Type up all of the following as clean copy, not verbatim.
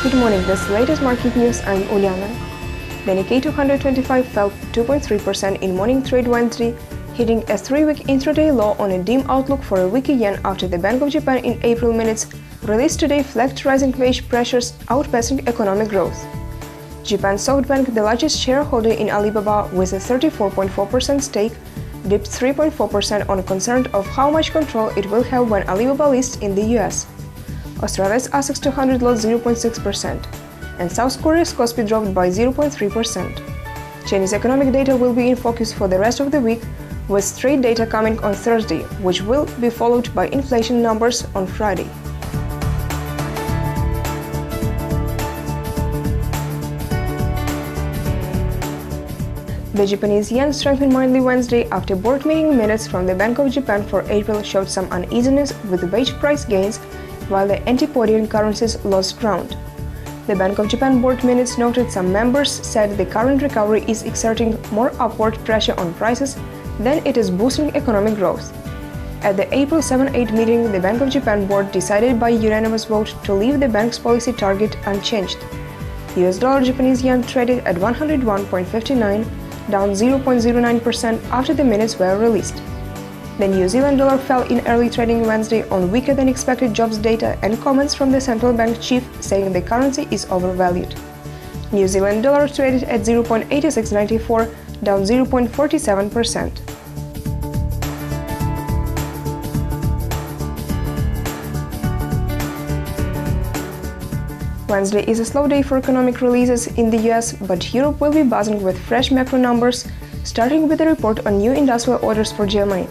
Good morning, this is the latest market news. I'm Uliana. The Nikkei 225 fell 2.3% in morning trade Wednesday, hitting a 3-week intraday low on a dim outlook for a weaker yen after the Bank of Japan in April minutes released today flagged rising wage pressures outpacing economic growth. Japan's SoftBank, the largest shareholder in Alibaba with a 34.4% stake, dipped 3.4% on concern of how much control it will have when Alibaba lists in the US. Australia's ASX 200 lost 0.6%, and South Korea's Kospi dropped by 0.3%. Chinese economic data will be in focus for the rest of the week, with trade data coming on Thursday, which will be followed by inflation numbers on Friday. The Japanese yen strengthened mildly Wednesday after board meeting minutes from the Bank of Japan for April showed some uneasiness with wage price gains, while the antipodium currencies lost ground. The Bank of Japan board minutes noted some members said the current recovery is exerting more upward pressure on prices than it is boosting economic growth. At the April 7-8 meeting, the Bank of Japan board decided by unanimous vote to leave the bank's policy target unchanged. US dollar Japanese yen traded at 101.59, down 0.09% after the minutes were released. The New Zealand dollar fell in early trading Wednesday on weaker than expected jobs data and comments from the central bank chief saying the currency is overvalued. New Zealand dollar traded at 0.8694, down 0.47%. Wednesday is a slow day for economic releases in the US, but Europe will be buzzing with fresh macro numbers, starting with a report on new industrial orders for Germany.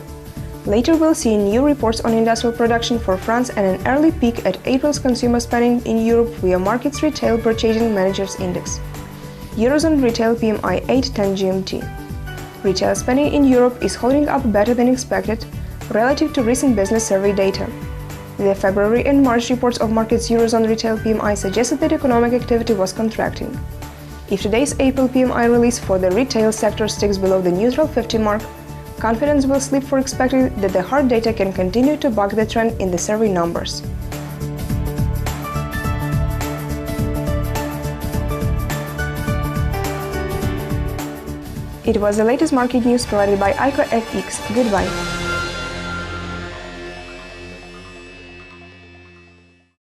Later we'll see new reports on industrial production for France and an early peek at April's consumer spending in Europe via Markets Retail Purchasing Managers Index. Eurozone Retail PMI 810 GMT. Retail spending in Europe is holding up better than expected relative to recent business survey data. The February and March reports of Markets Eurozone Retail PMI suggested that economic activity was contracting. If today's April PMI release for the retail sector sticks below the neutral 50 mark, confidence will slip for expecting that the hard data can continue to buck the trend in the survey numbers. It was the latest market news provided by ICO FX. Goodbye.